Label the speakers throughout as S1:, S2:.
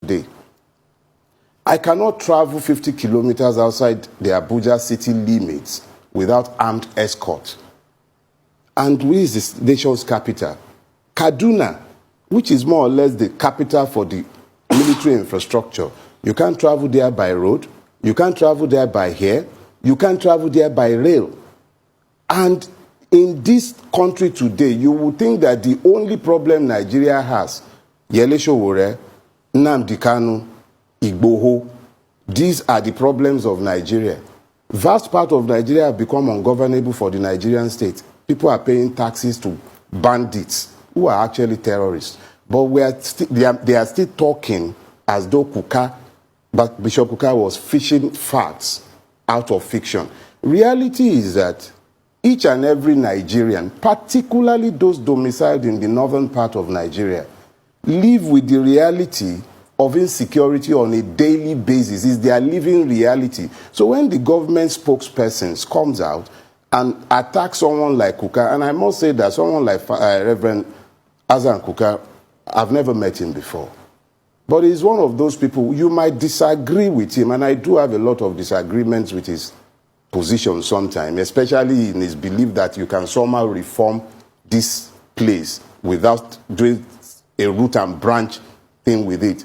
S1: today. I cannot travel 50 kilometers outside the Abuja city limits without armed escort. And where is this nation's capital? Kaduna, which is more or less the capital for the military infrastructure. You can't travel there by road. You can't travel there by air. You can't travel there by rail. And in this country today, you would think that the only problem Nigeria has, Yele Sowore, Nnamdi Kanu, Igboho, these are the problems of Nigeria. Vast part of Nigeria have become ungovernable for the Nigerian state. People are paying taxes to bandits who are actually terrorists. But they are still talking as though but Bishop Kuka was fishing facts out of fiction. Reality is that each and every Nigerian, particularly those domiciled in the northern part of Nigeria, live with the reality of insecurity on a daily basis. It's their living reality. So when the government spokesperson comes out and attacks someone like Kuka, and I must say that someone like Reverend Azan Kuka, I've never met him before. But he's one of those people, you might disagree with him, and I do have a lot of disagreements with his position sometimes, especially in his belief that you can somehow reform this place without doing a root and branch thing with it.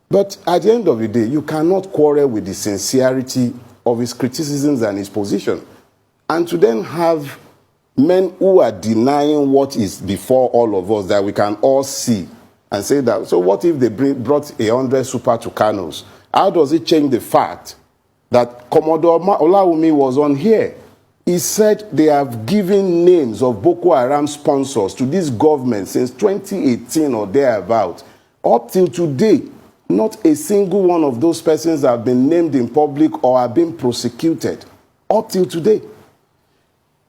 S1: But at the end of the day, you cannot quarrel with the sincerity of his criticisms and his position. And to then have men who are denying what is before all of us that we can all see and say that, so what if they brought 100 Super Tucanos? How does it change the fact that Commodore Olawumi was on here? He said they have given names of Boko Haram sponsors to this government since 2018 or thereabout. Up till today, not a single one of those persons have been named in public or have been prosecuted. Up till today.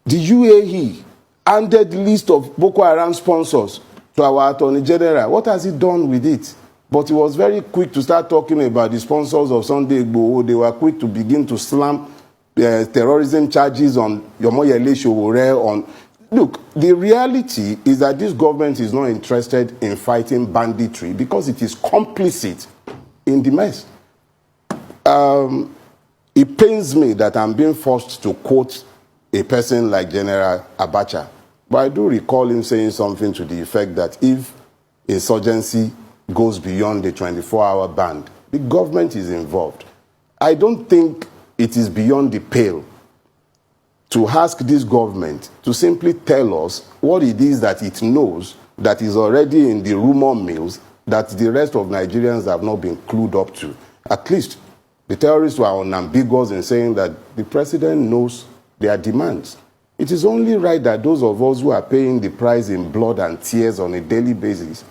S1: The UAE handed the list of Boko Haram sponsors to our Attorney General. What has he done with it? But he was very quick to start talking about the sponsors of Sunday Igboho. They were quick to begin to slam terrorism charges on Yele Sowore. Look, the reality is that this government is not interested in fighting banditry because it is complicit in the mess. It pains me that I'm being forced to quote a person like General Abacha. But I do recall him saying something to the effect that if insurgency goes beyond the 24-hour band, the government is involved. I don't think it is beyond the pale to ask this government to simply tell us what it is that it knows that is already in the rumor mills that the rest of Nigerians have not been clued up to. At least the terrorists were unambiguous in saying that the president knows their demands. It is only right that those of us who are paying the price in blood and tears on a daily basis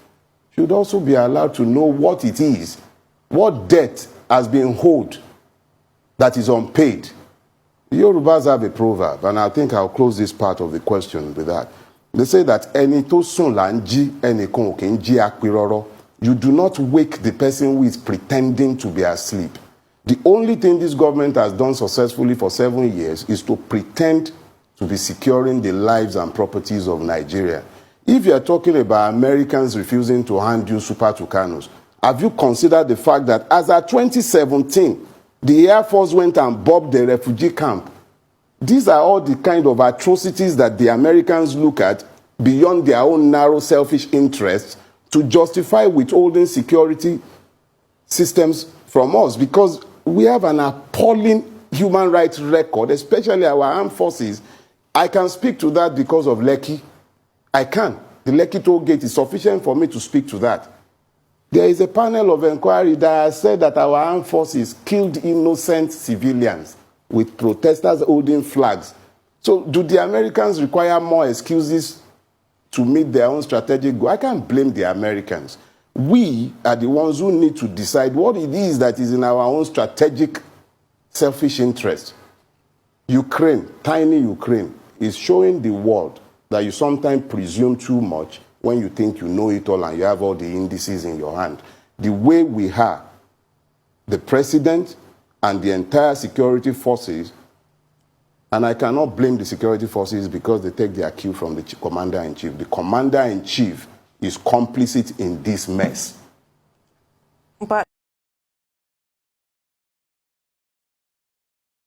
S1: should also be allowed to know what it is, what debt has been owed that is unpaid. The Yorubas have a proverb, and I think I'll close this part of the question with that. They say that "Eni to sun la nji, eni kan o ki nji apiroro." You do not wake the person who is pretending to be asleep. The only thing this government has done successfully for 7 years is to pretend to be securing the lives and properties of Nigeria. If you are talking about Americans refusing to hand you Super Tucanos, have you considered the fact that as of 2017, the Air Force went and bombed the refugee camp? These are all the kind of atrocities that the Americans look at beyond their own narrow, selfish interests to justify withholding security systems from us, because we have an appalling human rights record, especially our armed forces. I can speak to that because of Lekki. I can. The Lekki toll gate is sufficient for me to speak to that. There is a panel of inquiry that has said that our armed forces killed innocent civilians with protesters holding flags. So do the Americans require more excuses to meet their own strategic goal? I can't blame the Americans. We are the ones who need to decide what it is that is in our own strategic, selfish interest. Ukraine, tiny Ukraine, is showing the world that you sometimes presume too much when you think you know it all and you have all the indices in your hand. The way we are, the president and the entire security forces, and I cannot blame the security forces because they take their cue from the commander-in-chief. The commander-in-chief is complicit in this mess.